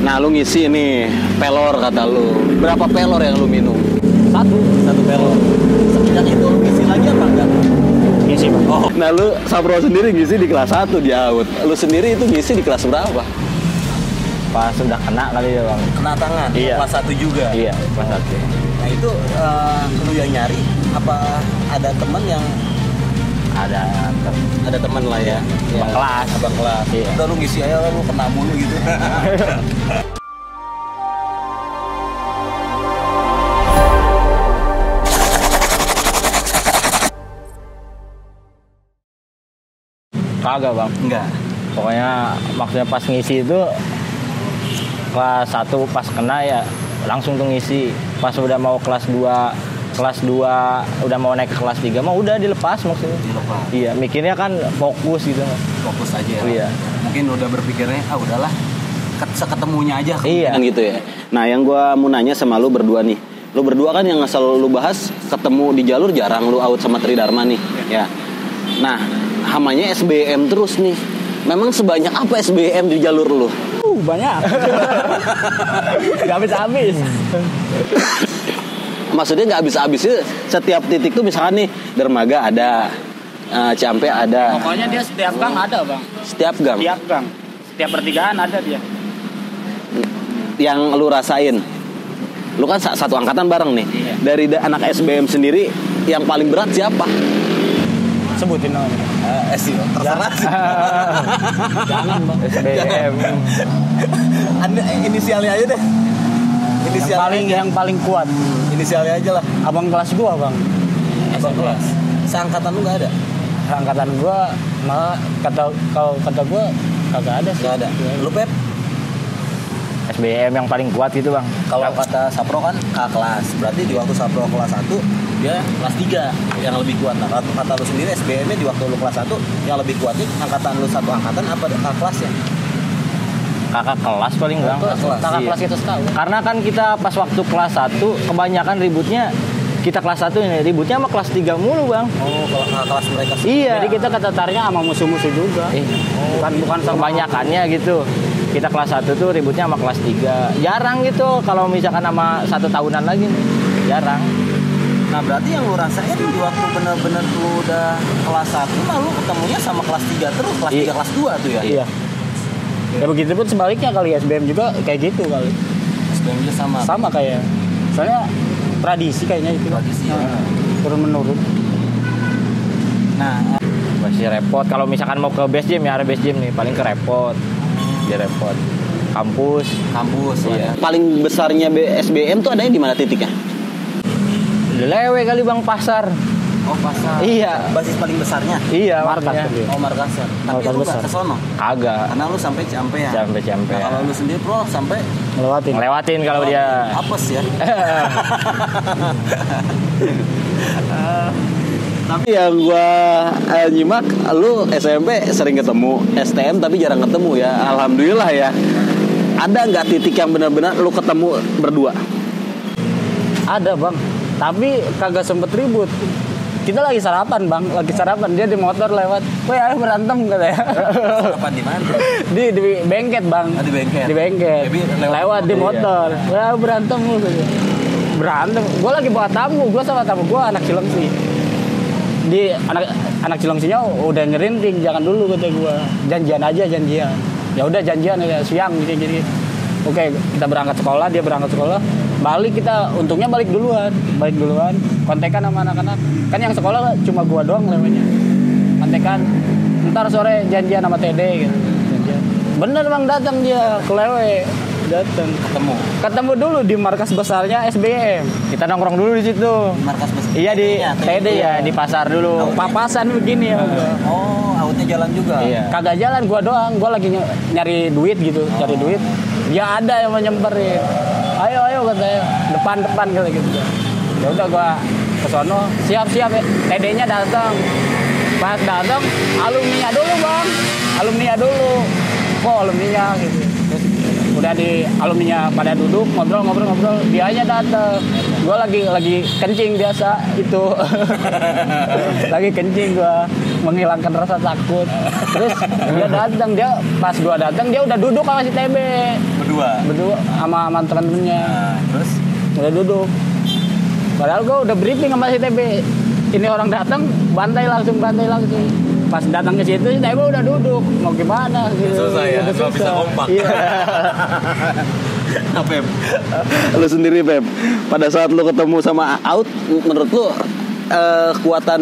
Nah, lu ngisi nih pelor kata lu. Berapa pelor yang lu minum? Satu pelor. Semenjak itu lu ngisi lagi apa enggak? Ngisi, Bang. Oh. Nah, lu Sapro sendiri ngisi di kelas 1 di AUD. Lu sendiri itu ngisi di kelas berapa? Pas sudah kena kali ya, Bang. Kena tangan. Iya. Kelas 1 juga. Iya, kelas 1. Nah, itu lu yang nyari apa ada teman yang Ada teman lah ya. Abang kelas. Abang kelas. Iya. Udah lu ngisi aja lu kena mulu gitu. Kagak, Bang. Enggak. Pokoknya maksudnya pas ngisi itu kelas 1 pas kena ya langsung tuh ngisi. Pas udah mau kelas 2 udah mau naik ke kelas 3 mah udah dilepas maksudnya. Dilepas. Iya, mikirnya kan fokus gitu. Fokus aja. Iya. Mungkin udah berpikirnya udahlah seketemunya aja. Iya. Kan gitu ya. Nah, yang gua mau nanya sama lu berdua nih. Lu berdua kan yang asal lu bahas ketemu di jalur jarang lu AUD sama Tridharma nih. Ya. Nah, hamanya SBM terus nih. Memang sebanyak apa SBM di jalur lu? Banyak. Gak habis-habis. Maksudnya nggak habis-habis sih. Setiap titik tuh misalkan nih dermaga ada, Ciampea ada. Pokoknya dia setiap gang ada, Bang. Setiap gang. Setiap gang. Setiap pertigaan ada dia. Yang lu rasain. Lu kan satu angkatan bareng nih. Iya. Dari anak SBM sendiri yang paling berat siapa? Sebutin namanya. Terserah sih. Jangan, Bang. SBM. Anda inisialnya aja deh. Yang paling kuat. Inisialnya aja lah. Abang kelas gua, Bang. Abang kelas. Seangkatan lu nggak ada? Angkatan gua malah kata gua kagak ada sih. Nggak ada. Lu Pep? SBM yang paling kuat gitu, Bang. Kalau kata Sapro kan A kelas. Berarti di waktu Sapro kelas 1 dia kelas 3 yang lebih kuat. Nah, kata lu sendiri SBM-nya di waktu lu kelas 1 yang lebih kuat nih angkatan lu satu angkatan apa A kelasnya? Kakak kelas paling enggak. Kakak kelas itu sekali. Karena kan kita pas waktu kelas 1 kebanyakan ributnya kita kelas 1 ini ributnya sama kelas 3 mulu, Bang. Oh, kalau kakak kelas mereka sih. Iya. Jadi kita ketetarnya sama musuh-musuh juga. Bukan sama Kebanyakannya gitu. Kita kelas 1 tuh ributnya sama kelas 3. Jarang gitu kalau misalkan sama 1 tahunan lagi. Jarang. Nah, berarti yang lu rasain di waktu bener-bener lu udah kelas 1 mah lu ketemunya sama kelas 3 terus, kelas 3 kelas 2 tuh ya. Iya. Ya begitu pun sebaliknya kali SBM juga kayak gitu kali. SBM-nya sama. Sama kayak. Soalnya tradisi kayaknya itu. Tradisi ya. Turun menurun. Nah, Masih repot kalau misalkan mau ke base gym ya, ada base gym nih paling ke repot. Dia repot. Kampus. iya. Paling besarnya SBM tuh adanya di mana titiknya? Lewe kali, Bang, pasar. Oh, pasar. Iya. Basis paling besarnya. Iya, Markas makanya. tadi. Oh, Markasar. Tapi Markas lu besar. gak kesono? Kagak. Karena lu sampai Ciampea. Ciampea. Nah, kalau lu sendiri Bro sampai Ngelewatin kalau dia. apes ya. Tapi yang gua nyimak, lu SMP sering ketemu, STM tapi jarang ketemu ya. Alhamdulillah ya. Ada nggak titik yang benar-benar lu ketemu berdua? Ada, Bang. Tapi kagak sempet ribut. Kita lagi sarapan, Bang. Dia di motor lewat. Woi, ayo berantem katanya. Sarapan di mana? di bengket, Bang. Di bengket. Di bengket. Jadi Lewat di motor. Ya berantem lu. Berantem. Gue lagi bawa tamu. Gue sama tamu gue anak Cilengsi. Di anak Cilengsinya udah ngerinting, jangan dulu kata gue. Janjian. Ya udah janjian ya siang gitu. Oke, kita berangkat sekolah, dia berangkat sekolah. Untungnya balik duluan. Kontekan sama anak-anak. Kan yang sekolah cuma gua doang lewatnya. Kontekan. Ntar sore janjian sama TD gitu. Janjian. Bener, Bang, datang dia ke Lewe. Datang. Ketemu dulu di markas besarnya SBM. Kita nongkrong dulu di situ. Markas besar. Iya di TD ya, di pasar dulu. Papasan begini ya. Oh, outnya jalan juga. Iya. Kagak jalan gua doang. Gua lagi nyari duit gitu, cari duit. Dia ada yang mau nyemperin. Ayo katanya. Depan kali gitu. Ya udah gua ke sono, siap ya. TD-nya datang. Pas datang, alumninya dulu, Bang. Kok alumninya gitu. Terus udah di alumninya pada duduk ngobrol, dianya datang. Gue lagi kencing biasa itu. Lagi kencing gue menghilangkan rasa takut. Terus dia datang, pas gue datang dia udah duduk sama si TB. berdua sama teman-temannya. Terus Udah duduk. Padahal gue udah briefing sama si TB. Ini orang datang, bantai langsung. Pas datang ke situ, si TB udah duduk. Mau gimana? Gitu. Susah ya, Udah nggak bisa kompak. Iya. nah, Pep, Lu sendiri Pep, pada saat lu ketemu sama Out, menurut lu kekuatan,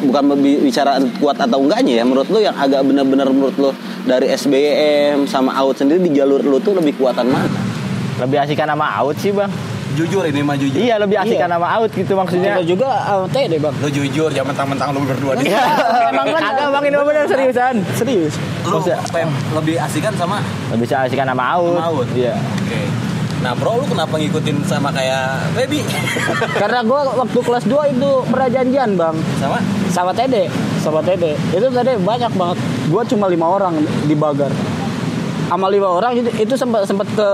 bukan bicara kuat atau enggaknya ya, menurut lu yang agak benar-benar menurut lu dari SBM sama Out sendiri di jalur lu tuh lebih kuatan mana? Lebih asikan sama Out sih bang. jujur ini mah jujur. Iya lebih asikan sama Out gitu maksudnya. Kita juga TD bang. Lu jujur, jangan mentang-mentang lu berdua di. Emang kan Kagak bang, ini bener seriusan. serius. Lu Pep, lebih asikan sama Lebih asikan sama Out. Sama Out. Iya. Oke. Nah bro, lu kenapa ngikutin sama kayak Baby? Karena gue waktu kelas 2 itu pernah janjian bang Sama? sama TD itu tadi banyak banget. Gue cuma 5 orang di Bagar. Sama 5 orang itu sempat ke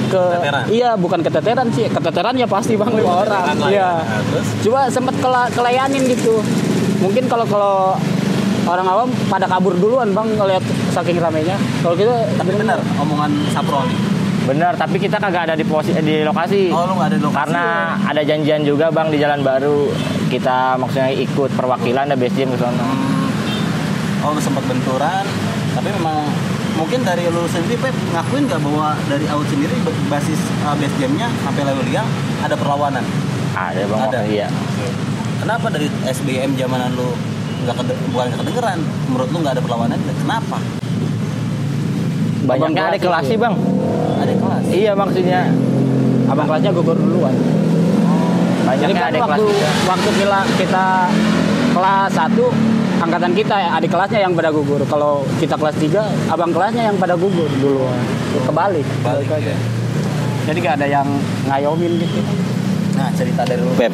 Keteteran? Iya, bukan keteteran sih, keteteran ya pasti bang 5 orang. lah ya. Iya. Nah, terus? Cuma sempat kelayanin gitu. Mungkin kalau orang awam pada kabur duluan bang ngeliat saking ramenya. Kalau kita Tapi benar omongan Sapro nih. Bener, tapi kita kagak ada di lokasi. Oh, lu nggak ada di lokasi. Karena ada janjian juga bang di Jalan Baru. Kita maksudnya ikut perwakilan ada base jam ke sana. Oh, lu sempat benturan, tapi memang mungkin dari lu sendiri Pep ngakuin nggak bahwa dari Out sendiri basis base jamnya sampai level liang ada perlawanan? Ada bang, Ada. iya. Kenapa dari SBM zamanan lu bukan kedengeran? Menurut lu nggak ada perlawanan? Kenapa? Banyaknya ada kelas sih bang. Ada kelas. Iya maksudnya. abang kelasnya gugur duluan. Jadi Banyaknya kan ada kelas juga. waktu kita kelas 1 angkatan kita ya, adik kelasnya yang pada gugur. Kalau kita kelas 3 abang kelasnya yang pada gugur duluan. Kebalik aja. Ya. Jadi gak ada yang ngayomin gitu. Nah, cerita dari lu. Pep,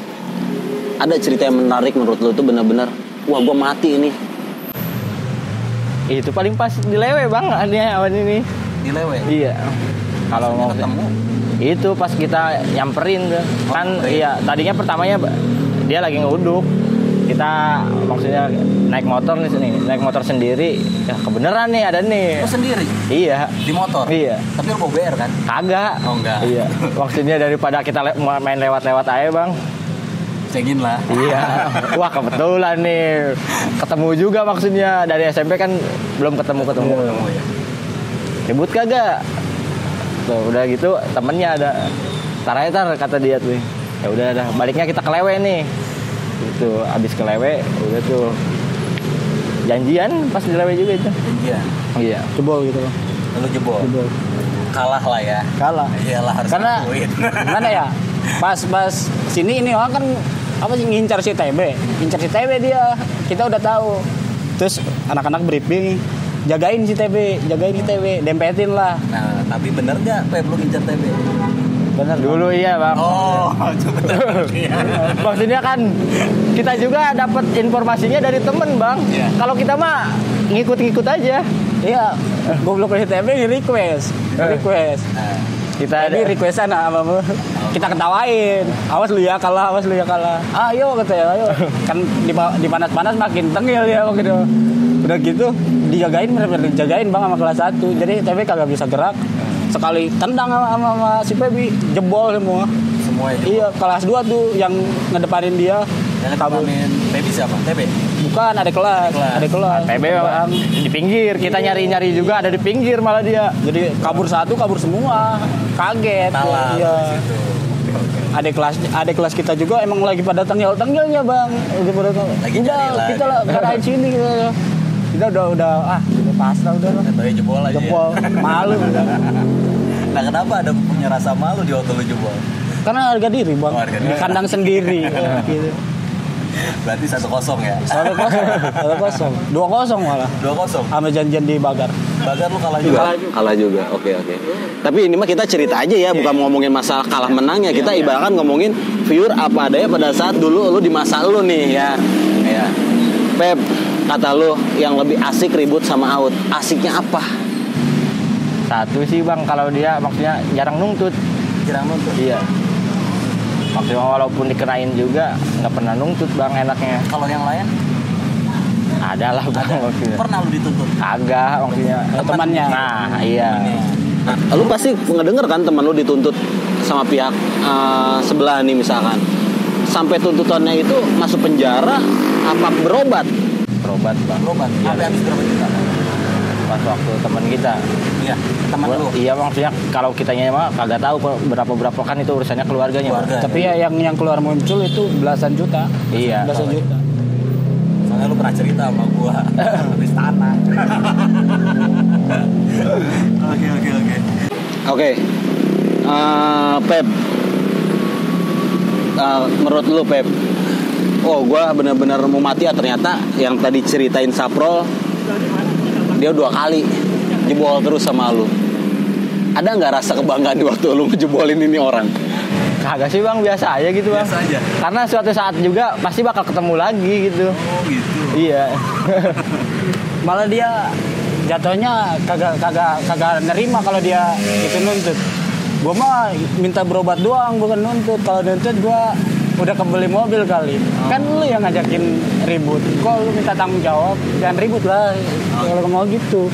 ada cerita yang menarik menurut lu tuh benar-benar, wah gua mati ini. Itu paling pas di Lewe bang, adanya awan ini. Di Lewe. Iya. Kalau mau ketemu itu pas kita nyamperin tuh. Kan nyamperin. iya, tadinya pertamanya dia lagi nguduk. Kita maksudnya naik motor nih sini, naik motor sendiri. Ya kebeneran nih ada nih. lu sendiri Iya. di motor. Iya. Tapi lu bawa BR kan? Kagak. Oh, enggak. Iya. Maksudnya daripada kita main lewat-lewat aja bang. Cengin lah. Iya. Wah kebetulan nih. Ketemu juga maksudnya dari SMP kan belum ketemu. Ya. Ribut kagak? Tuh, udah gitu temennya ada. Tar kata dia tuh. Ya udah dah, baliknya kita ke Lewe nih. Itu abis ke Lewe udah tuh janjian pas di Lewe juga itu. Iya. Iya. Jebol gitu. Lu jebol. Kalah lah ya. Kalah. Iyalah harus Karena ngakuin. gimana ya? Pas sini ini orang kan apa sih ngincar si TB dia. Kita udah tahu. Terus anak-anak briefing jagain si TB, dempetin lah. Nah, tapi bener gak Pep lu ngincar TB? Bener Dulu iya bang. Oh, bener. Maksudnya kan kita juga dapat informasinya dari temen bang. Iya. Kalau kita mah ngikut-ngikut aja. Iya, goblok si TB request. Nah, Kita Jadi requestan sama kita ketawain. Awas lu ya kalah. Ayo katanya, ayo. Kan di panas-panas makin tengil ya gitu. Udah gitu dijagain bener-bener dijagain bang sama kelas 1. Jadi TB kagak bisa gerak. Sekali tendang sama si Pebi jebol semua. semua ya. Iya, kelas 2 tuh yang ngedepanin dia. Yang kabur. ngetawain Baby siapa? TB? Bukan, ada kelas. TB bang di pinggir. Kita nyari-nyari juga ada di pinggir malah dia. Jadi kabur satu, kabur semua. Kaget. Talang Iya. di situ. Ada kelas kita juga emang lagi pada tengil-tengilnya bang. Lagi Udah cari lah. kita lah ngadain sini kita udah pasrah udah lah. Contohnya jebol aja. Jebol, malu udah. Nah, kenapa ada punya rasa malu di waktu lu jebol? Karena harga diri bang, Oh, harga diri. di kandang sendiri. Gitu. Berarti 1-0 ya? 1-0, 2-0 malah. 2-0. Sama janjian di Bagar. Bagar lu kalah juga. Kalah juga. Oke. Tapi ini mah kita cerita aja ya, bukan ngomongin masalah kalah menangnya. Kita ibaratkan ngomongin viewer apa adanya pada saat dulu lu di masa lu nih ya. Ya. Pep, kata lu yang lebih asik ribut sama Out. Asiknya apa? Satu sih bang, kalau dia maksudnya jarang nuntut. Jarang nonton. Iya. Maksudnya walaupun dikenain juga nggak pernah nuntut bang enaknya. Kalau yang lain Ada lah bang maksudnya. pernah lu dituntut? Kagak maksudnya. Temannya. Nah iya. Lu pasti ngedenger kan teman lu dituntut sama pihak sebelah nih misalkan. Sampai tuntutannya itu masuk penjara apa berobat? Berobat bang. Berobat. Iya. Sampai habis berapa juta? Pas waktu teman kita. Iya, teman lu. Iya maksudnya kalau kitanya mah kagak tahu berapa kan itu urusannya keluarganya. Keluarga. Tapi ya yang keluar muncul itu belasan juta. Iya. Belasan juta. Soalnya lu pernah cerita sama gua habis tanah. Oke. Oke. Pep. Menurut lu Pep, gue benar-benar mau mati ya ternyata yang tadi ceritain Saprol dia 2 kali jebol terus sama lu. Ada nggak rasa kebanggaan di waktu lu ngejebolin ini orang? Kagak sih bang, biasa aja gitu bang. Biasa aja. Karena suatu saat juga pasti bakal ketemu lagi gitu. Oh gitu. Iya. Malah dia jatuhnya kagak nerima kalau dia itu nuntut. Gua mah minta berobat doang, bukan nuntut. Kalau nuntut gua udah kebeli mobil kali. Kan lu yang ngajakin ribut. Kok lu minta tanggung jawab? Jangan ribut lah. Kalau mau gitu.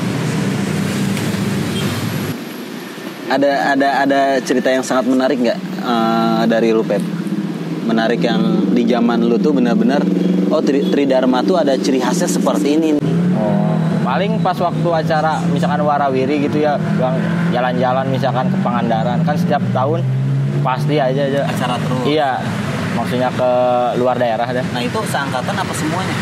Ada cerita yang sangat menarik nggak dari lu Pep? Menarik yang di zaman lu tuh benar-benar Tridharma tuh ada ciri khasnya seperti ini. Oh, paling pas waktu acara misalkan warawiri gitu ya bang, jalan-jalan misalkan ke Pangandaran kan setiap tahun pasti aja Acara terus. Iya, maksudnya ke luar daerah dah. Nah itu seangkatan apa semuanya?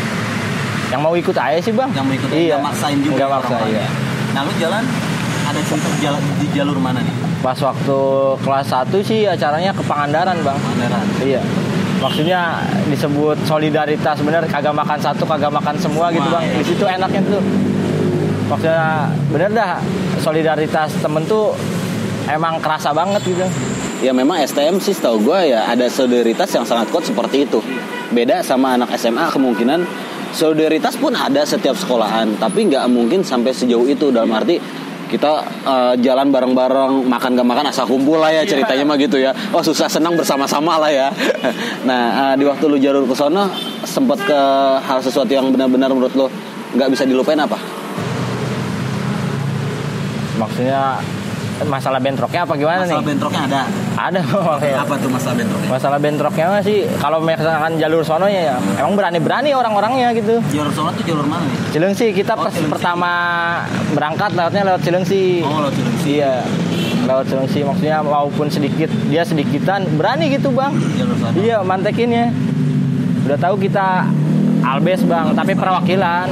Yang mau ikut aja sih bang. Yang mau ikut Iya. nggak maksain juga. Nggak ya maksa, orang-orang iya. ya? Nah lu jalan ada contoh jalan di jalur mana nih? Pas waktu kelas 1 sih acaranya ke Pangandaran bang. Pangandaran. Iya. Maksudnya disebut solidaritas bener, kagak makan satu kagak makan semua gitu bang. Iya. Di situ enaknya tuh. Maksudnya bener dah solidaritas temen tuh emang kerasa banget gitu. Ya memang STM sih setahu gue ya ada solidaritas yang sangat kuat seperti itu. Beda sama anak SMA kemungkinan solidaritas pun ada setiap sekolahan, tapi nggak mungkin sampai sejauh itu dalam arti kita jalan bareng-bareng, makan gak makan asal kumpul lah ya ceritanya mah gitu ya. Oh susah senang bersama-sama lah ya. Nah di waktu lu jalur ke sono sempet ke hal sesuatu yang benar-benar menurut lu nggak bisa dilupain apa? Maksudnya masalah bentroknya apa gimana Masalah nih? bentroknya ada. Ada. Apa tuh masalah bentroknya? Masalah bentroknya mah sih kalau misalkan jalur sononya ya emang berani-berani orang-orangnya gitu. Jalur sono tuh jalur mana nih? Cilengsi kita Oh, Cilengsi. pertama berangkat lewatnya lewat Cilengsi. Oh, lewat Cilengsi. Iya. Lewat Cilengsi maksudnya walaupun sedikit dia sedikitan berani gitu, Bang. Jalur sono. Iya, mantekinnya. Udah tahu kita albes, Bang, tapi perwakilan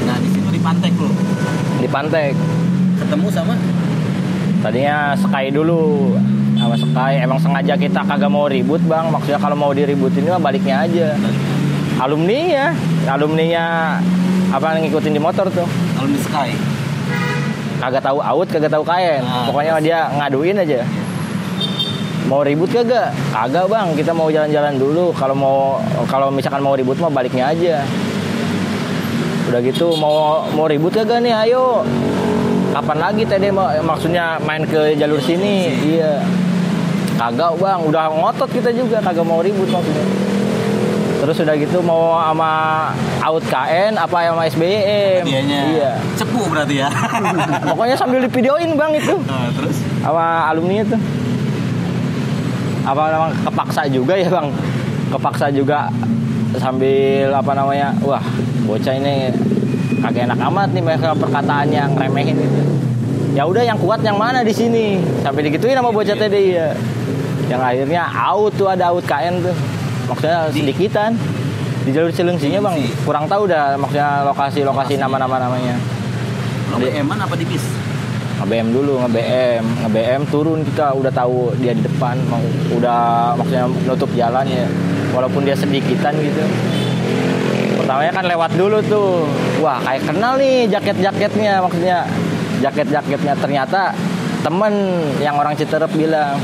Nah di situ dipantek lu. di Pantek. Ketemu sama Tadinya Sky dulu sama Sky emang sengaja kita kagak mau ribut bang, maksudnya kalau mau diributin mah baliknya aja. Alumninya apa ngikutin di motor tuh, alumni Sky. kagak tahu out kagak tahu kain, pokoknya dia ngaduin aja. Mau ribut kagak bang, kita mau jalan-jalan dulu, kalau misalkan mau ribut mah baliknya aja. Udah gitu mau ribut kagak nih, ayo kapan lagi tadi maksudnya main ke jalur sini. Iya kagak bang, udah ngotot kita juga kagak mau ribut maksudnya. Terus udah gitu mau sama out KN apa sama SBM. Dianya. Iya Cepu berarti ya. pokoknya sambil divideoin bang itu Nah, terus sama alumni itu. Apa namanya kepaksa juga ya bang, kepaksa juga sambil apa namanya, wah bocah ini kagak enak amat nih mereka perkataan yang remehin gitu. Ya udah yang kuat yang mana di sini, sampai digituin sama bocah tadi ya. Yang akhirnya out tuh, ada out KN tuh, maksudnya sedikitan di jalur Cilengsinya bang, kurang tahu dah maksudnya lokasi nama-namanya. lo BM-an apa di bis? nge-BM dulu, nge-BM turun, kita udah tahu dia di depan, udah maksudnya nutup jalan ya, walaupun dia sedikitan gitu. Pertamanya kan lewat dulu tuh, wah kayak kenal nih jaket-jaketnya, maksudnya jaket-jaketnya. Ternyata temen yang orang Citerep bilang,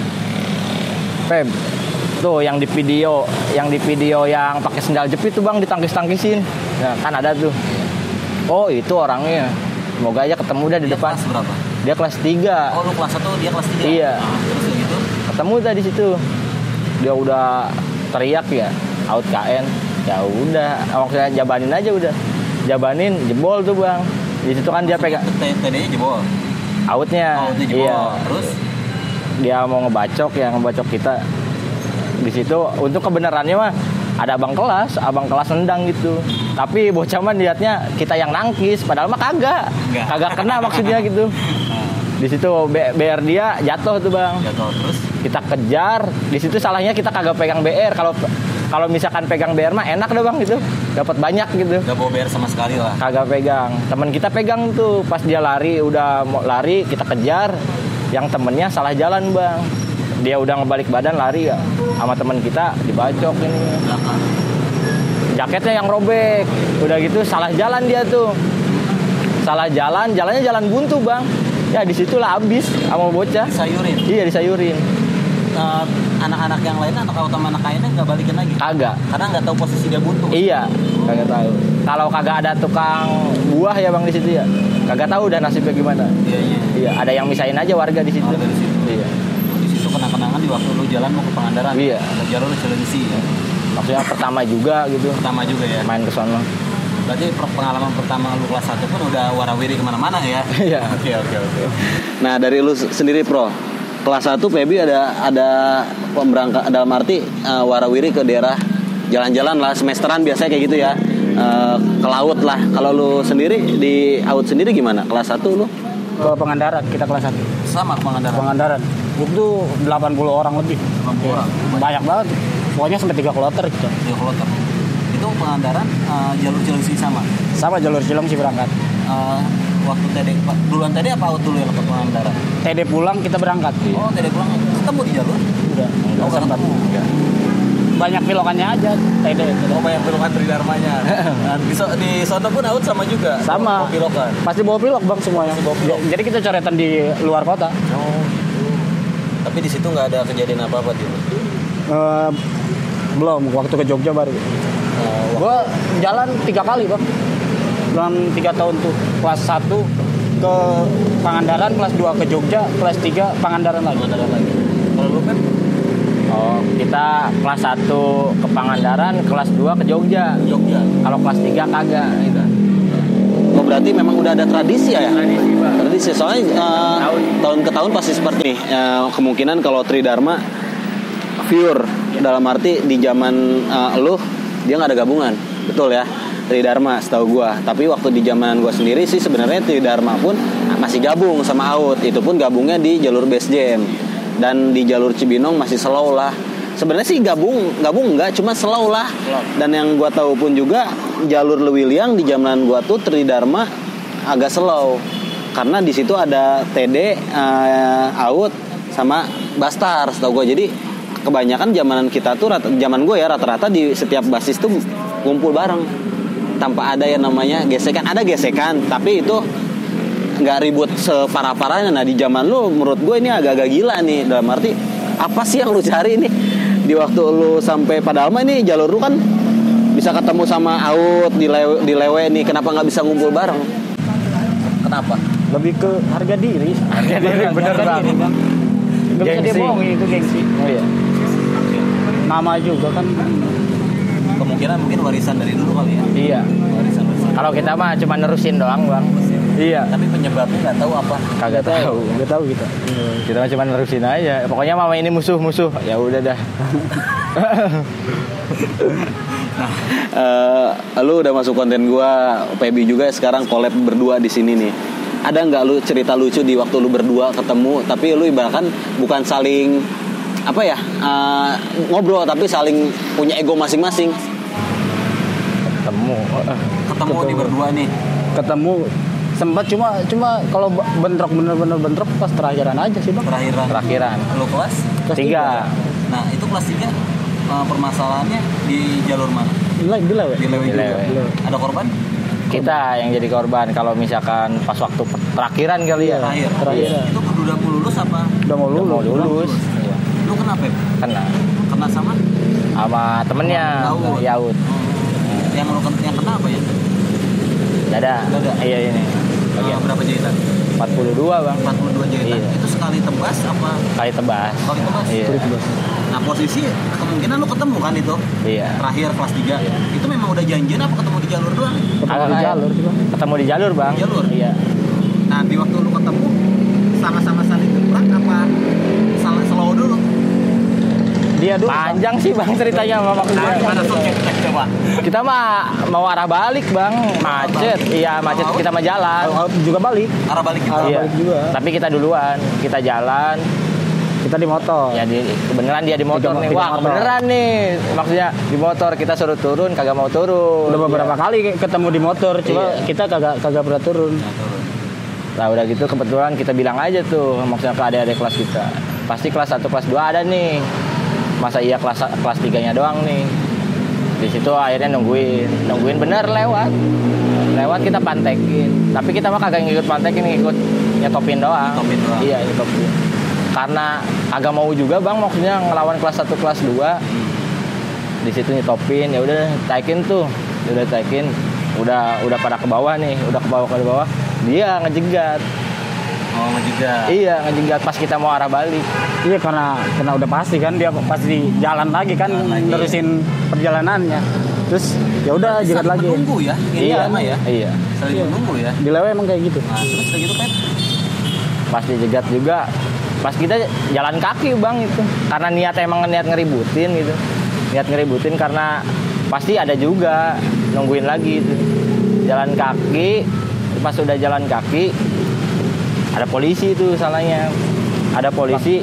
Feb, tuh yang di video yang pakai sendal jepit tuh bang, ditangkis-tangkisin. Nah, kan ada tuh. Oh itu orangnya. Semoga aja ketemu dah di Dia depan. kelas berapa? Dia kelas 3. Oh lu kelas 1, dia kelas 3? Iya. Nah, terus udah gitu? Ketemu tadi situ. Dia udah teriak ya, out KN. Ya udah, maksudnya jabanin aja udah. Jabanin, jebol tuh bang. Di situ kan dia pegang. TD-nya jebol? outnya. Oh, itu Iya. Terus Dia mau ngebacok kita. Di situ untuk kebenarannya mah ada abang kelas nendang gitu. Tapi bocah mah liatnya kita yang nangkis, padahal mah kagak kena maksudnya gitu. Di situ BR dia jatuh tuh bang. jatuh terus Kita kejar. Di situ salahnya kita kagak pegang BR. Kalau misalkan pegang BR mah enak deh bang gitu. Dapat banyak gitu. nggak bawa BR sama sekali lah. Kagak pegang. Temen kita pegang tuh. Pas dia lari udah mau lari kita kejar. Yang temennya salah jalan bang. Dia udah ngebalik badan lari ya. Sama temen kita dibacok ini. Belakang. Jaketnya yang robek. Udah gitu salah jalan dia tuh. Salah jalan, jalannya jalan buntu bang. Ya disitulah habis sama bocah. Disayurin. Iya disayurin. Anak-anak yang lain, anak auto sama anak lainnya nggak balikin lagi. Kagak. Karena nggak tahu posisi dia buntu. Iya, kagak tahu. Kalau kagak ada tukang buah ya bang di situ ya, kagak tahu udah nasibnya gimana. Iya. Iya, ada yang misain aja warga di situ. Warga di situ. Iya. Di situ kenang-kenangan di waktu lu jalan mau ke Pangandaran. Iya. Ke jalur Cilengsi ya. Maksudnya pertama juga gitu, Pertama juga ya. main ke sono. Berarti pengalaman pertama lu kelas 1 pun udah warawiri kemana-mana ya. Iya. Oke. Nah dari lu sendiri Pro, kelas 1 Pebi ada pemberangkat dalam arti warawiri ke daerah jalan-jalan lah, semesteran biasanya kayak gitu ya, ke laut lah. Kalau lu sendiri di laut sendiri gimana? Kelas 1 lu? Ke Pangandaran, kita kelas 1. Sama ke Pangandaran. Pangandaran. Itu 80 orang lebih. 80 orang. Banyak banget. Pokoknya sampai 3 kloter gitu. Dia kloter. Itu Pangandaran jalur Cilengsi sama. Sama jalur Cilengsi berangkat. Waktu TD duluan TD apa out dulu yang ke Pangandaran? TD pulang kita berangkat. Oh, TD pulang ketemu di jalur. Udah. Oh, nggak Sempat. ketemu. Banyak pilokannya aja TD. Oh, banyak pilokan Tridharmanya. Nah, di sono pun out sama juga. Sama. Oh, pilokan. Pasti bawa pilok bang semuanya. Bawa pilok. Jadi kita coretan di luar kota. Oh. Tapi di situ nggak ada kejadian apa-apa gitu. Belum, waktu ke Jogja baru. Gue jalan 3 kali bang. Dalam 3 tahun tuh. Kelas 1 ke Pangandaran, kelas 2 ke Jogja, kelas 3 Pangandaran lagi. Kalau lu kan Oh, kita kelas 1 ke Pangandaran, kelas 2 ke Jogja. Jogja. Kalau kelas 3 kagak gitu. Oh berarti memang udah ada tradisi ya? Tradisi, Bang. Tradisi, soalnya tahun ke tahun pasti seperti ini. Kemungkinan kalau Tridharma pure dalam arti di zaman lu dia nggak ada gabungan, betul ya? Tridharma setahu gua. Tapi waktu di zaman gua sendiri sih sebenarnya Tridharma pun masih gabung sama AUT. Itu pun gabungnya di jalur base jam. Dan di jalur Cibinong masih slow lah. Sebenarnya sih gabung enggak, cuma slow lah. Dan yang gua tahu pun juga jalur Lewiliang di zaman gua tuh Tridharma agak slow. Karena di situ ada TD, AUT sama Bastar setahu gua. Jadi kebanyakan zamanan kita tuh zaman gue ya rata-rata di setiap basis tuh ngumpul bareng tanpa ada yang namanya gesekan. Ada gesekan tapi itu nggak ribut separah-parahnya. Nah di zaman lu menurut gue ini agak-agak gila nih, dalam arti apa sih yang lu cari nih di waktu lu sampai, padahal mah ini jalur lu kan bisa ketemu sama AUT di lewe nih, kenapa nggak bisa ngumpul bareng? kenapa? Lebih ke harga diri. Harga diri, bener, Bang. Gak bisa Gengsi. dibohongin itu gengsi. Oh iya. Nama juga kan. Kemungkinan mungkin warisan dari dulu kali ya. Iya. Warisan. Kalau kita mah cuma nerusin doang, Bang. Iya. Tapi penyebabnya nggak tahu apa. Kagak tahu. Gak tahu kita. Kita mah cuma nerusin aja. Pokoknya mama ini musuh. Ya udah dah. Lu udah masuk konten gua, Pebi juga sekarang collab berdua di sini nih. Ada nggak lu cerita lucu di waktu lu berdua ketemu, tapi lu ibaratkan bukan saling apa ya ngobrol, tapi saling punya ego masing-masing. Ketemu di berdua nih. Ketemu sempat cuma kalau bener-bener bentrok pas terakhiran aja sih bang. Terakhiran. Lu kelas? Kelas 3. Nah itu kelas 3 permasalahannya di jalur mana? Di lewe. Di Lewe Di juga. Lewe. Ada korban? Kita yang jadi korban kalau misalkan pas waktu terakhiran kali ya. Terakhir. Iya. Itu udah mau lulus apa? Udah mau Udah mau lulus. lulus. Iya. Lu kenapa? Kena Kena sama? sama temennya Yaud. Yang kena apa ya? Dada. Dada. Iya ini. Berapa jahitan? 42 bang. 42 jahitan. Iya. Itu sekali tebas apa? Kali tebas. Kali tebas? Iya. Nah posisi kemungkinan lu ketemu kan itu? Iya. Terakhir kelas 3. Itu memang udah janjian apa ketemu di jalur doang? Ketemu di jalur sih bang. Ketemu di jalur bang. Di jalur? Iya. Nah di waktu lu ketemu apa salah slow dulu? Dia dulu. Panjang sih bang ceritanya maksudnya. Mana coba? Kita mah mau arah balik bang, macet. Iya macet, kita mah jalan. Juga balik. Arah balik gitu. Iya. balik juga. Tapi kita duluan, kita jalan. Kita di motor. Ya kebenaran dia di motor nih. Tiga Wah motor. kebenaran nih. Maksudnya di motor kita suruh turun, kagak mau turun. Udah beberapa Iya. kali ketemu di motor, cuma Iya. kita kagak pernah turun. Nah udah gitu kebetulan kita bilang aja tuh, maksudnya ke adik-adik kelas kita. Pasti kelas 1, kelas 2 ada nih. Masa iya kelas 3-nya doang nih. Di situ akhirnya nungguin bener lewat kita pantekin. Tapi kita mah kagak ngikut pantekin, ngikut nyetopin doang. Nyetopin doang. Iya nyetopin. Karena agak mau juga bang, maksudnya ngelawan kelas 1, kelas 2. Di situ nyetopin, ya udah taikin tuh, udah pada ke bawah nih, udah ke bawah. Dia ngejegat. Oh ngejegat. Iya ngejegat pas kita mau arah balik. Iya karena udah pasti kan dia pasti jalan lagi kan nerusin perjalanannya. Terus ya udah jegat lagi. Menunggu ya. Ini lama ya. Iya. Saling menunggu ya. Di Lewe emang kayak gitu. Nah, terus udah gitu kan Pas dijegat juga. Pas kita jalan kaki bang itu. Karena niat ngeributin gitu. Niat ngeributin karena pasti ada juga nungguin lagi itu. Jalan kaki. Pas udah jalan kaki ada polisi itu salahnya. Ada polisi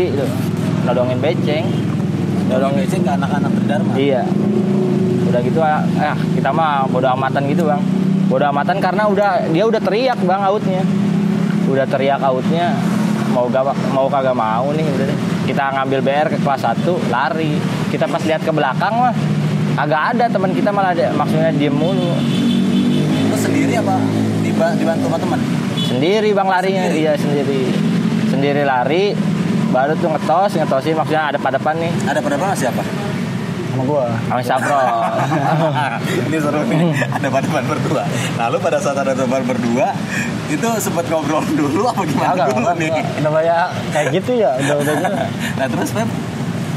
itu nodongin beceng. Dorong beceng ke anak-anak Tridharma. Iya. Udah gitu kita mah bodo amatan gitu bang. Bodo amatan karena dia udah teriak bang outnya. Udah teriak outnya mau kagak mau nih udah deh. Kita ngambil BR ke kelas 1 lari. Kita pas lihat ke belakang mah agak ada teman kita malah maksudnya diem mulu. Lu sendiri apa dibantu sama teman? Sendiri bang larinya. Iya sendiri lari. Baru tuh ngetosin maksudnya ada pada depan nih. Ada pada mana siapa? Sama gua. Sama Sapro. Ini seru nih. Ada pada berdua. Lalu pada saat ada teman berdua itu sempat ngobrol dulu apa gimana dulu nih? Namanya kayak gitu ya udah. Nah terus Pep?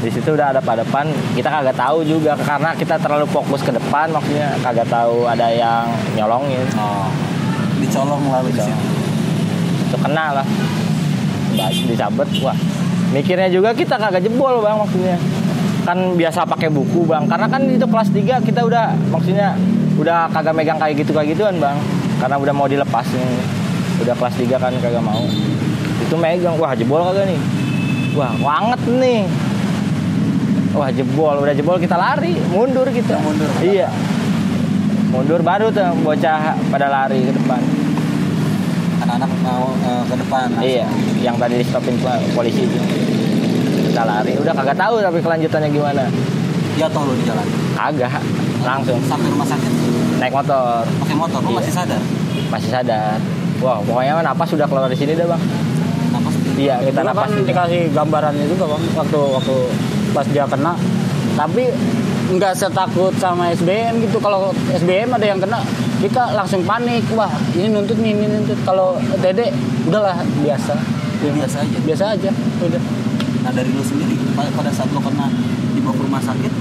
Di situ udah ada pada depan, kita kagak tahu juga karena kita terlalu fokus ke depan, maksudnya kagak tahu ada yang nyolongin. Oh. Dicolong lalu di situ. Itu kena lah. Dicabet, wah. Mikirnya juga kita kagak jebol bang maksudnya. Kan biasa pakai buku bang, karena kan itu kelas 3 kita udah maksudnya udah kagak megang kayak gituan bang. Karena udah mau dilepas nih. Udah kelas 3 kan kagak mau. Itu megang, wah jebol kagak nih. Wah, wanget nih. Wah udah jebol kita lari, mundur kita. Mundur. Iya. Mundur baru tuh bocah pada lari ke depan. Anak-anak mau ke depan. Iya, yang tadi di stopin polisi itu. Kita lari, udah kagak tahu tapi kelanjutannya gimana. Jatuh lu di jalan. Kagak, langsung Sampai rumah sakit naik motor. pakai motor. Lu Iya. masih sadar? Masih sadar. Wah, pokoknya mah napas sudah keluar dari sini dah, Bang. Napas. Iya, kita Dulu napas kan juga. dikasih gambarannya juga bang waktu pas dia kena. Tapi nggak setakut sama SBM gitu. Kalau SBM ada yang kena, kita langsung panik. Wah, ini nuntut. Kalau TD udahlah biasa. Biasa aja. Udah. Nah dari lu sendiri pada saat lu kena dibawa ke rumah sakit,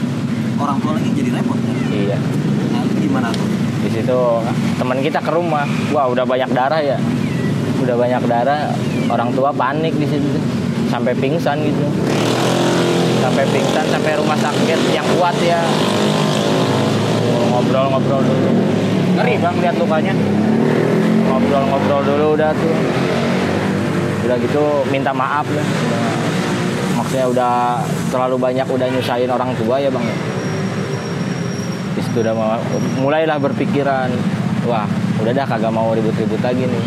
orang tua lagi jadi repot kan? Iya. Nah lu gimana tuh? Di situ teman kita ke rumah. Wah, udah banyak darah ya. Udah banyak darah, orang tua panik di situ. Sampai pingsan gitu. Sampai rumah sakit yang kuat ya. Ngobrol-ngobrol dulu. Ngeri bang lihat lukanya. Ngobrol-ngobrol dulu udah tuh. Udah gitu minta maaf lah. Maksudnya udah terlalu banyak udah nyusahin orang tua ya bang. Di situ udah mulailah berpikiran, wah udah dah kagak mau ribut-ribut lagi nih.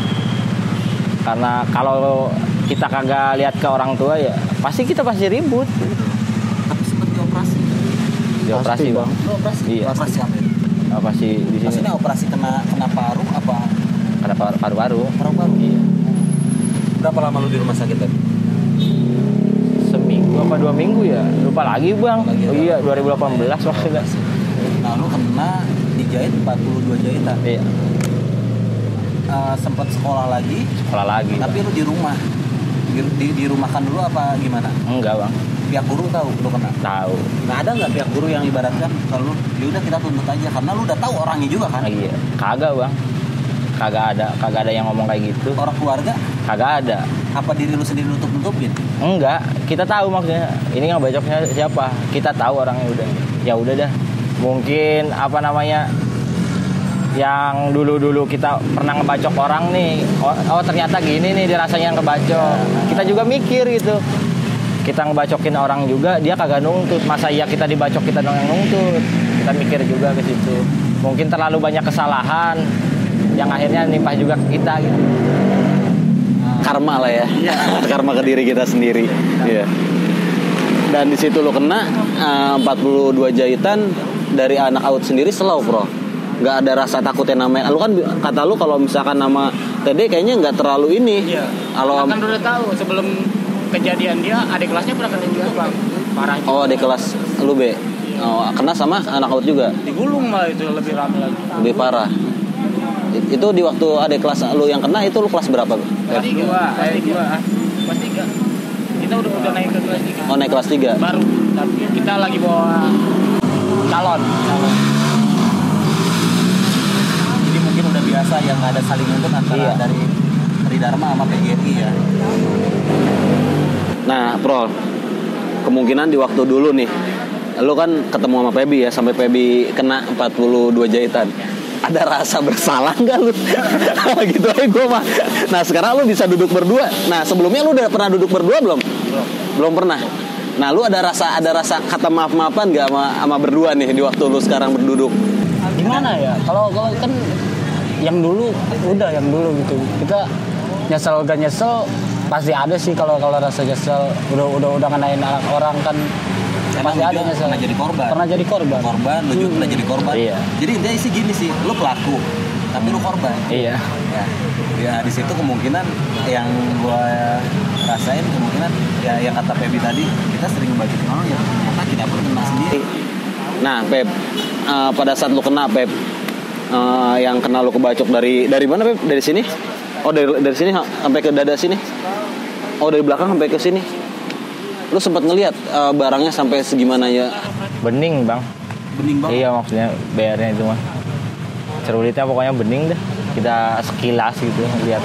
Karena kalau kita kagak lihat ke orang tua ya pasti ribut. Tapi sempet dioperasi. Dioperasi bang. Lu operasi? Iya. Operasi apa itu? Operasi di sini. Maksudnya operasi kena paru apa? Ada paru-paru. Paru-paru. Iya. Berapa lama lu di rumah sakit tadi? Seminggu apa 2 minggu ya? Lupa lagi bang. Lagi, Oh iya 2018 maksudnya. Nah lu kena dijahit 42 jahitan. Iya. Sempat sekolah lagi, tapi lu di rumah. Dirumahkan dulu apa gimana? Enggak bang. Pihak guru tahu lu kena? Tahu. Nah ada nggak pihak guru yang ibaratkan kalau ya udah kita tuntut aja karena lu udah tahu orangnya juga kan? Iya. Kagak bang. Kagak ada yang ngomong kayak gitu. Orang keluarga Kagak ada. Apa diri lu sendiri nutup-nutupin? Enggak, kita tahu maksudnya. Ini yang bacoknya siapa? Kita tahu orangnya udah. Ya udah dah. Mungkin apa namanya? Yang dulu-dulu kita pernah ngebacok orang nih. Oh ternyata gini nih dirasanya yang ngebacok. Kita juga mikir gitu. Kita ngebacokin orang juga, dia kagak nuntut. Masa iya kita dibacok kita dong yang nuntut? Kita mikir juga ke situ. Mungkin terlalu banyak kesalahan yang akhirnya nimpah juga ke kita gitu. Karma lah ya. Karma ke diri kita sendiri. Iya. Dan di situ lo kena 42 jahitan dari anak out sendiri slow, bro. Nggak ada rasa takutnya namanya. Lu kan kata lu kalau misalkan nama TD kayaknya nggak terlalu ini. Iya. Kalau kan udah tahu sebelum kejadian dia adik kelasnya pernah kena juga bang. Parah juga. oh adik kelas lu B. Oh, kena sama anak out juga. Digulung malah itu lebih ramai lagi. Lebih parah. Itu di waktu adik kelas lu yang kena itu lu kelas berapa? Kelas 2, kelas 3. Kita udah naik ke kelas 3. Oh naik kelas 3. Baru. Tapi kita lagi bawa calon. Jadi mungkin udah biasa yang ada saling nuntut antara dari Tridharma sama PGRI ya. Nah, Pro, kemungkinan di waktu dulu nih, lu kan ketemu sama Pebi ya, sampai Pebi kena 42 jahitan. Ada rasa bersalah nggak lu? Gitu aja gue mah. Nah, sekarang lu bisa duduk berdua. Nah, sebelumnya lu udah pernah duduk berdua belum? Belum pernah. Nah, lu ada rasa kata maaf-maafan nggak sama berdua nih di waktu lu sekarang berduduk? Gimana ya? Kalau kan yang dulu gitu. Kita nyesel gak nyesel pasti ada sih kalau rasa nyesel udah ngenain orang kan pasti ada nyesel. Pernah jadi korban. Lu juga pernah jadi korban. Iya. Jadi intinya sih gini sih, lu pelaku tapi lu korban. Iya. Ya di situ kemungkinan yang gua rasain kemungkinan ya yang kata Pebi tadi, kita sering ngebacokin orang ya ternyata kita pun kena sendiri. Nah, Pep, pada saat lu kena, Pep, yang kena lu kebacok dari mana, Pep? Dari sini? Oh, dari sini sampai ke dada sini? Oh, dari belakang sampai ke sini? Lu sempat ngelihat barangnya sampai segimana ya? Bening, Bang. Bening banget. Iya, maksudnya BR-nya itu mah. Cerulitnya pokoknya bening deh. Kita sekilas gitu lihat.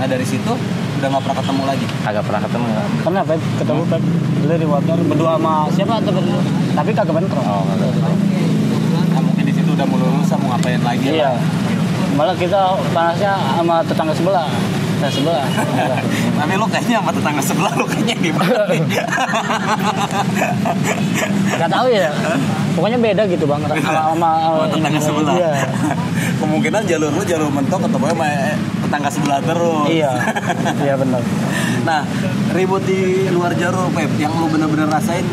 Nah dari situ udah nggak pernah ketemu lagi. Agak pernah ketemu. Pernah Pep, ketemu Pep dulu di motor berdua sama siapa atau berdua? Tapi kagak bentrok. Oh, Nah mungkin di situ udah mau lulus mau ngapain lagi? Iya. Malah kita panasnya sama tetangga sebelah. Tapi lu kayaknya sama tetangga sebelah lu kayaknya gimana nih? Gak tahu ya. Pokoknya beda gitu bang sama tetangga sebelah. Iya. Kemungkinan jalur lu jalur mentok ketemu sama tetangga sebelah terus. Iya benar. Nah ribut di luar jalur Pep yang lu bener-bener rasain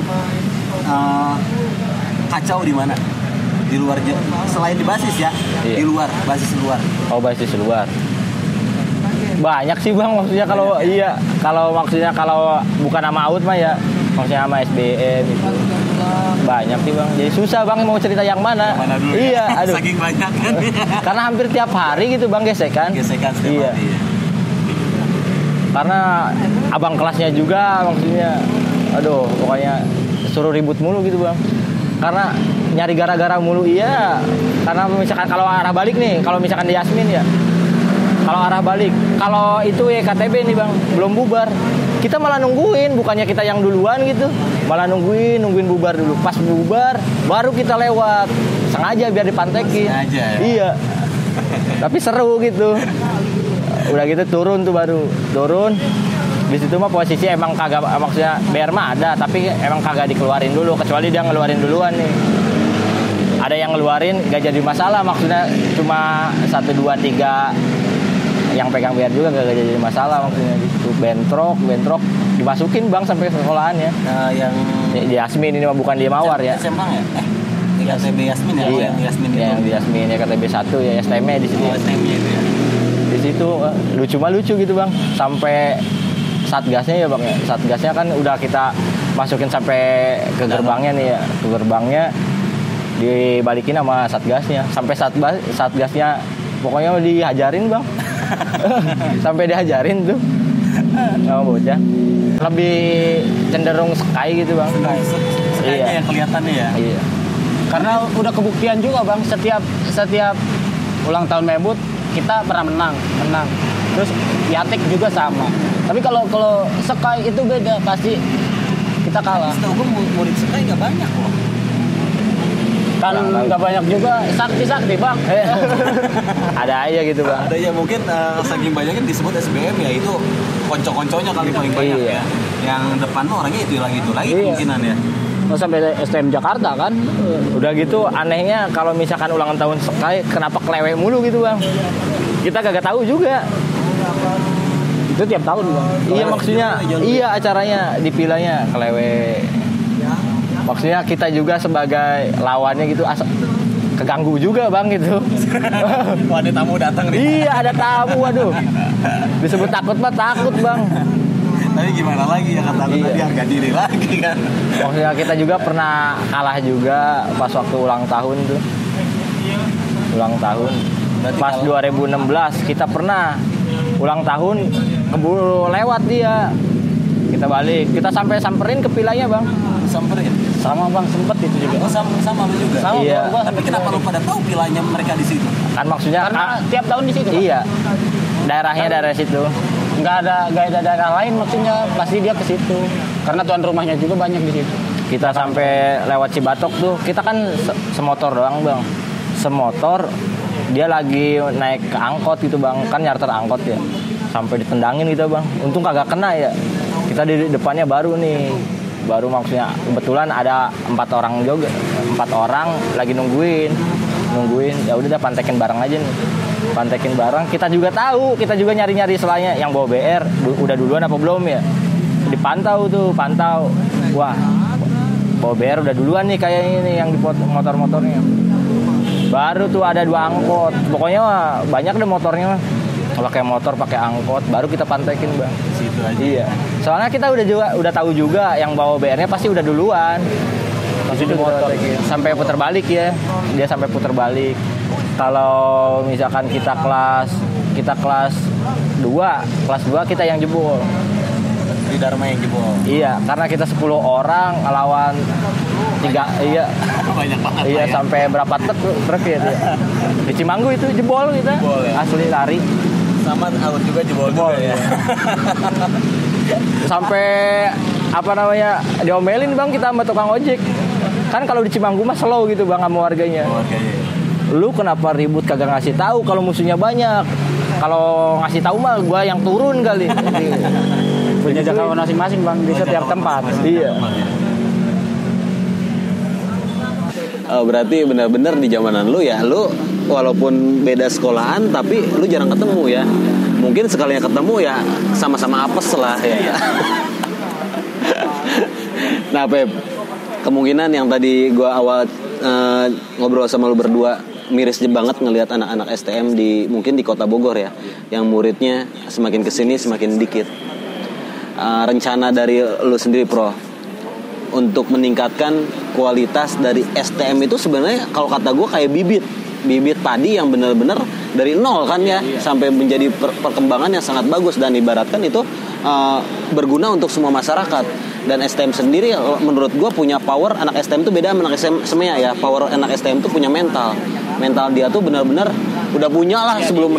kacau di mana? Di luar selain di basis ya, Iya. di luar basis luar. Oh, basis luar. Banyak sih bang, maksudnya kalau maksudnya kalau bukan nama out mah ya maksudnya sama SBM itu banyak sih bang, jadi susah bang mau cerita yang mana Dulu iya ya? aduh Saking banyak kan karena hampir tiap hari gitu bang gesekan setiap iya hari. karena abang kelasnya juga maksudnya aduh pokoknya suruh ribut mulu gitu bang karena nyari gara-gara mulu iya karena misalkan kalau arah balik nih kalau misalkan di Yasmin ya kalau arah balik, kalau itu KTB nih bang, belum bubar. Kita malah nungguin, bukannya kita yang duluan gitu. Malah nungguin bubar dulu. Pas bubar, baru kita lewat. Sengaja biar dipantekin. Sengaja ya? Iya. Tapi seru gitu. Udah gitu turun tuh baru. Turun. Di situ mah posisi emang kagak, maksudnya BR mah ada, tapi emang kagak dikeluarin dulu. Kecuali dia ngeluarin duluan nih. Ada yang ngeluarin, gak jadi masalah. Maksudnya cuma 1, 2, 3 yang pegang BR juga gak jadi masalah maksudnya gitu bentrok dimasukin bang sampai sekolahannya. Nah yang di Yasmin ini mah bukan di Mawar ya. Sempang ya? KTB Yasmin ya? Iya. Yang Yasmin itu. Yang di Yasmin ya KTB 1 ya STM di situ. STM itu ya. Di situ lucu gitu bang sampai satgasnya ya bang ya. Satgasnya kan udah kita masukin sampai ke gerbangnya nih ya. Ke gerbangnya dibalikin sama satgasnya sampai satgasnya pokoknya dihajarin bang. Sampai dihajarin tuh sama bocah lebih cenderung sky gitu bang Sekayaknya yang kelihatannya ya iya Karena udah kebuktian juga bang setiap ulang tahun Mebut kita pernah menang Terus Yatek juga sama. Tapi kalau Sky itu beda, pasti kita kalah. Setahu gue murid Sky nggak banyak loh. Kan nggak banyak juga sakti bang. Ada aja gitu bang. Ada ya mungkin saking banyaknya disebut SBM ya itu konco-konconya kali paling banyak Iya. ya. Yang depan orangnya itu lagi Iya. kemungkinan ya. Mau sampai STM Jakarta kan? Udah gitu anehnya kalau misalkan ulangan tahun Sky kenapa kelewek mulu gitu bang. Kita kagak tahu juga. Itu tiap tahun bang. Iya maksudnya iya acaranya dipilahnya kelewek. Maksudnya kita juga sebagai lawannya gitu keganggu juga bang gitu. Wah ada tamu datang nih. Iya ada tamu waduh. Disebut takut mah takut bang. Tapi gimana lagi ya kata Iya. tadi harga diri lagi kan. Maksudnya kita juga pernah kalah juga pas waktu ulang tahun tuh. Ulang tahun. Berarti Pas kalau- 2016 kita pernah ulang tahun keburu lewat dia. Kita balik, kita sampai samperin ke pilanya bang. Samperin. Sama bang, sempet itu juga. Oh, sama lu juga. Sama Iya. gua Tapi kenapa lu pada tahu pilanya mereka di situ? Kan maksudnya Karena tiap tahun di situ. Bang. iya. Daerahnya daerah situ. Nggak ada daerah lain maksudnya, pasti dia ke situ. Karena tuan rumahnya juga banyak di situ. Kita sampai lewat Cibatok tuh, kita kan semotor doang bang. Semotor, dia lagi naik ke angkot gitu bang, kan nyarter angkot ya. Sampai ditendangin gitu bang. Untung kagak kena ya. Kita di depannya baru nih. Baru maksudnya kebetulan ada 4 orang juga. 4 orang lagi nungguin. Ya udah dah pantekin bareng aja nih. Pantekin bareng, kita juga tahu, kita juga nyari-nyari selanya yang bawa BR udah duluan apa belum ya. Dipantau. Wah, bawa BR udah duluan nih kayak ini yang di motor-motornya. Baru tuh ada 2 angkot. Pokoknya mah banyak deh motornya mah. Pakai motor, pakai angkot, baru kita pantekin bang. Situ aja. Iya. Soalnya kita udah tahu juga yang bawa BR-nya pasti udah duluan. Pasti di motor. Sampai putar balik ya. Dia sampai putar balik. Kalau misalkan kita kelas 2 kita yang jebol. Di Dharma yang jebol. Iya, karena kita 10 orang ngelawan 3 iya. Banyak banget. Iya Pak, ya. sampai berapa truk ya dia. Di Cimanggu itu jebol kita. Jebol, ya. Asli lari. Sama Out juga jebol juga ya. Sampai apa namanya diomelin bang kita sama tukang ojek. Kan kalau di Cimanggu mah slow gitu bang sama warganya. Oke. Lu kenapa ribut kagak ngasih tahu kalau musuhnya banyak? Kalau ngasih tahu mah gua yang turun kali. Punya jangkauan masing-masing bang di setiap tempat. Iya. Oh, berarti benar-benar di zamanan lu ya, lu walaupun beda sekolahan tapi lu jarang ketemu ya. Mungkin sekalinya ketemu ya sama-sama apes lah ya. Nah Pep, kemungkinan yang tadi gua awal ngobrol sama lu berdua, miris banget ngelihat anak-anak STM mungkin di kota Bogor ya, yang muridnya semakin kesini semakin dikit. Rencana dari lu sendiri Pro untuk meningkatkan kualitas dari STM itu sebenarnya kalau kata gue kayak bibit padi yang benar-benar dari nol kan ya, sampai menjadi perkembangan yang sangat bagus dan ibaratkan itu berguna untuk semua masyarakat. Dan STM sendiri menurut gue punya power. Anak STM itu beda sama anak SMEA ya. Power anak STM itu punya mental dia tuh benar-benar udah punya lah sebelum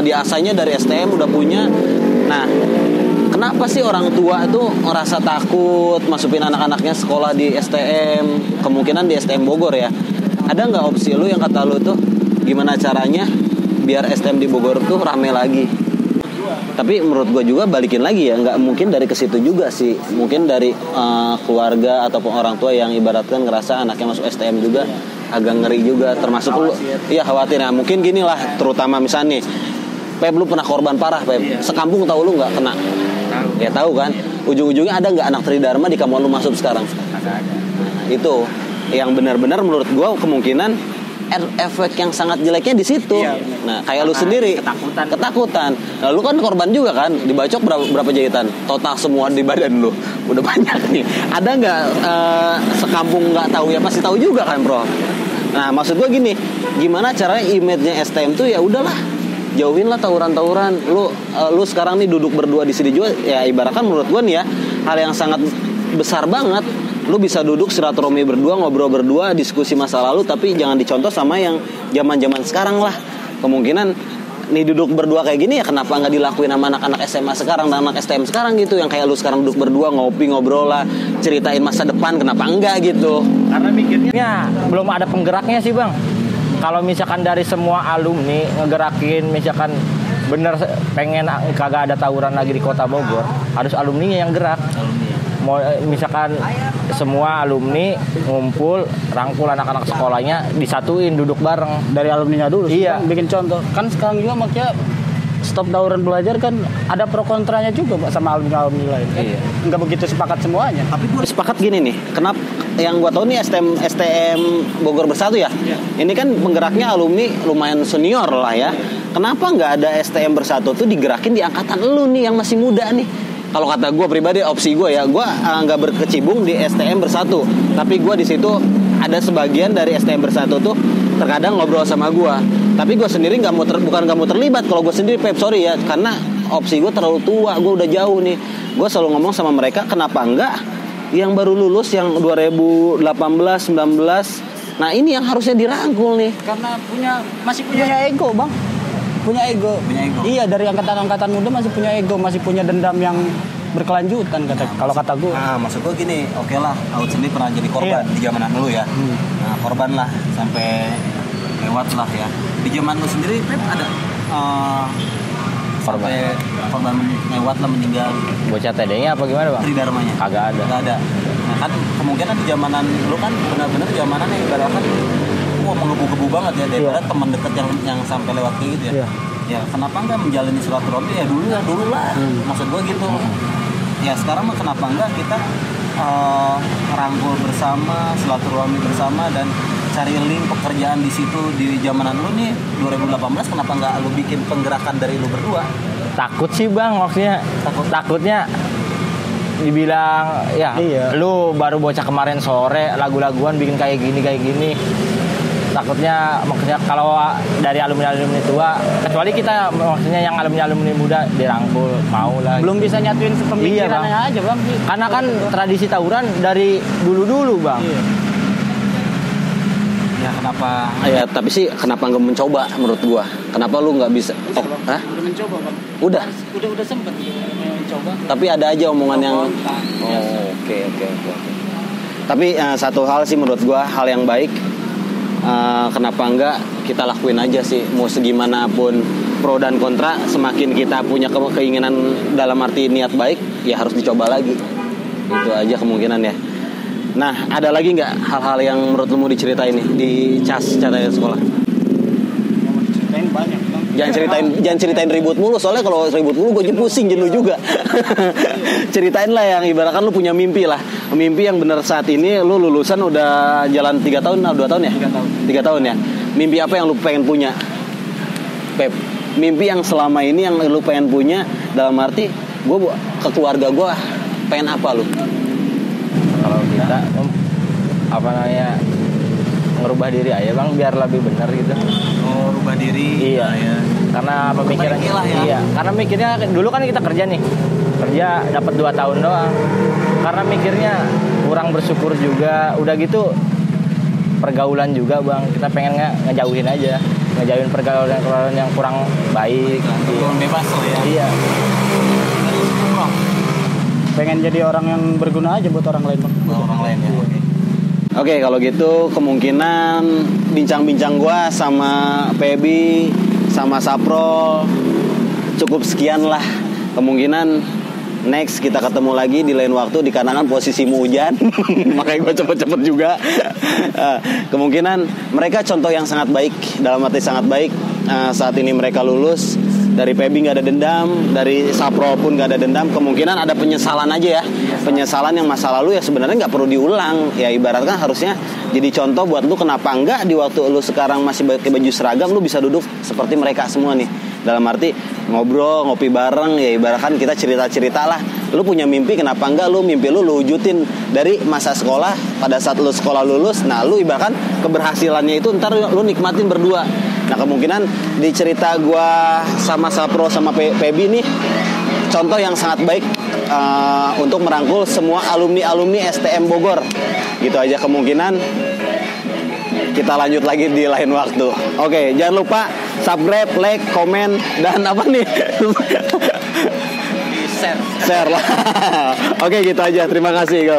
diasahnya dari STM udah punya. Nah, kenapa sih orang tua tuh ngerasa takut masukin anak-anaknya sekolah di STM? Kemungkinan di STM Bogor ya. Ada nggak opsi lu yang kata lu tuh gimana caranya biar STM di Bogor tuh rame lagi? Tapi menurut gue juga balikin lagi ya, nggak mungkin dari ke situ juga sih. Mungkin dari keluarga ataupun orang tua yang ibaratkan ngerasa anaknya masuk STM juga agak ngeri juga. Termasuk lu, iya khawatir. Nah mungkin gini lah, terutama misalnya nih, Pep lu pernah korban parah Pep. Sekampung tahu lu nggak kena? Ya tahu kan. Ujung-ujungnya ada nggak anak Tridharma di kampung lu masuk sekarang? Nah, itu yang benar-benar menurut gue kemungkinan efek yang sangat jeleknya di situ. Nah, kayak lu sendiri ketakutan. Nah, lu kan korban juga kan, dibacok berapa jahitan? Total semua di badan lu. Udah banyak nih. Ada nggak sekampung nggak tahu ya? Pasti tahu juga kan, Bro. Nah, maksud gua gini, gimana caranya image-nya STM tuh ya udahlah, jauhin lah tawuran-tawuran. Lu sekarang nih duduk berdua di sini juga ya ibaratkan menurut gua nih ya, hal yang sangat besar banget. Lu bisa duduk silaturahmi berdua, ngobrol berdua, diskusi masa lalu, tapi jangan dicontoh sama yang zaman-zaman sekarang lah. Kemungkinan nih duduk berdua kayak gini ya kenapa nggak dilakuin sama anak-anak SMA sekarang dan anak STM sekarang gitu, yang kayak lu sekarang duduk berdua ngopi ngobrol lah, ceritain masa depan, kenapa enggak gitu? Karena mikirnya belum ada penggeraknya sih bang. Kalau misalkan dari semua alumni ngegerakin, misalkan bener pengen kagak ada tawuran lagi di Kota Bogor, harus alumninya yang gerak. Mau misalkan semua alumni ngumpul, rangkul anak-anak sekolahnya, disatuin duduk bareng Dari alumninya dulu. Iya. Bikin contoh. Kan sekarang juga makanya stop tawuran belajar kan ada pro kontranya juga Pak, sama alumni lain. Kan? Iya. Nggak begitu sepakat semuanya. Tapi gue Sepakat gini nih, kenapa yang gua tahu nih STM Bogor Bersatu ya? Ini kan penggeraknya alumni lumayan senior lah ya. Kenapa nggak ada STM Bersatu tuh digerakin di angkatan lu nih yang masih muda nih? Kalau kata gue pribadi, opsi gue ya, gue nggak berkecimpung di STM Bersatu, tapi gue di situ ada sebagian dari STM Bersatu tuh terkadang ngobrol sama gue, tapi gue sendiri bukan nggak mau terlibat. Kalau gue sendiri Pep, sorry ya, karena opsi gue terlalu tua, gue udah jauh nih. Gue selalu ngomong sama mereka, kenapa enggak yang baru lulus yang 2018, 19, nah ini yang harusnya dirangkul nih. Karena masih punya ego bang. Punya ego. Iya, dari angkatan-angkatan muda masih punya ego, masih punya dendam yang berkelanjutan kalau kata gue. Nah, maksud gue gini, oke lah, Aut sendiri pernah jadi korban di zamanan lu ya. Nah, korban lah sampai lewat lah ya. Di zaman lu sendiri Pep ada sampai korban lewat lah, meninggal. bocah TD-nya apa gimana bang? Tridharmanya. Kagak ada. Nggak ada. Nah, kan kemungkinan di zamanan lu kan benar-benar zamanannya ibaratkan menggebu-gebu banget ya, daripada teman dekat yang sampai lewat kayak gitu ya. Iya. Ya kenapa enggak menjalani silaturahmi ya dulu lah. Maksud gue gitu. Ya sekarang mah kenapa enggak kita rangkul bersama, silaturahmi bersama, dan cari link pekerjaan di situ di zamanan lu nih 2018. Kenapa enggak lu bikin penggerakan dari lu berdua? Takut sih bang, maksudnya takutnya dibilang ya Iya. lu baru bocah kemarin sore lagu-laguan bikin kayak gini. Takutnya maksudnya kalau dari alumni tua, kecuali kita maksudnya yang alumni muda dirangkul mau lah. Belum bisa nyatuin pemikirannya Iya, aja bang. Karena kan tradisi tawuran dari dulu bang. Iya. Ya kenapa? Ya tapi sih kenapa nggak mencoba menurut gua? Kenapa lu nggak bisa? Hah? Udah mencoba bang. Udah. Udah sempet mencoba. Tapi ada aja omongan yang oke. Tapi satu hal sih menurut gua, hal yang baik, kenapa enggak kita lakuin aja sih, mau segimanapun pro dan kontra, semakin kita punya keinginan dalam arti niat baik ya harus dicoba lagi. Itu aja kemungkinan ya. Nah, ada lagi nggak hal-hal yang menurut lu mau diceritain nih di catatan sekolah? Ceritain banyak bang. Jangan ceritain ribut mulu, soalnya kalau ribut mulu gue pusing, jenuh juga. Ceritain lah yang ibaratkan lu punya mimpi lah, mimpi yang benar saat ini. Lu lulusan udah jalan 3 tahun, 2 tahun ya? 3 tahun ya. Mimpi apa yang lu pengen punya, Pep? Mimpi yang selama ini yang lu pengen punya, dalam arti gue ke keluarga gue pengen apa lu? Kalau kita ngerubah diri aja bang biar lebih benar gitu. Oh, rubah diri. Iya. Ya. Karena pemikiran lah ya. Iya, karena mikirnya dulu kan kita kerja dapat 2 tahun doang. Karena mikirnya kurang bersyukur juga, udah gitu pergaulan juga bang, kita pengen ngejauhin pergaulan yang kurang baik. Pergaulan bebas lah ya. Iya. Pengen jadi orang yang berguna aja buat orang lain bang. Orang lain ya. Oke, kalau gitu kemungkinan bincang-bincang gua sama Pebi sama Saprol cukup sekian lah. Kemungkinan next kita ketemu lagi di lain waktu, dikarenakan posisimu hujan. Makanya gue cepet-cepet juga. Kemungkinan mereka contoh yang sangat baik, dalam arti sangat baik. Saat ini mereka lulus. Dari Pebi gak ada dendam, dari Saprol pun gak ada dendam. Kemungkinan ada penyesalan aja ya, penyesalan yang masa lalu ya sebenarnya gak perlu diulang. Ya ibaratkan harusnya jadi contoh buat lu, kenapa enggak di waktu lu sekarang masih pakai baju seragam lu bisa duduk seperti mereka semua nih. Dalam arti ngobrol, ngopi bareng, ya ibaratkan kita cerita-cerita lah. Lu punya mimpi, kenapa enggak mimpi lu wujudin dari masa sekolah. Pada saat lu sekolah lulus, nah lu ibaratkan keberhasilannya itu ntar lu nikmatin berdua. Nah kemungkinan di cerita gua sama Sapro sama Pebi nih contoh yang sangat baik untuk merangkul semua alumni STM Bogor. Gitu aja, kemungkinan kita lanjut lagi di lain waktu. Oke, jangan lupa subscribe, like, komen, dan apa nih? Di share. Share lah. Oke, gitu aja. Terima kasih, Go.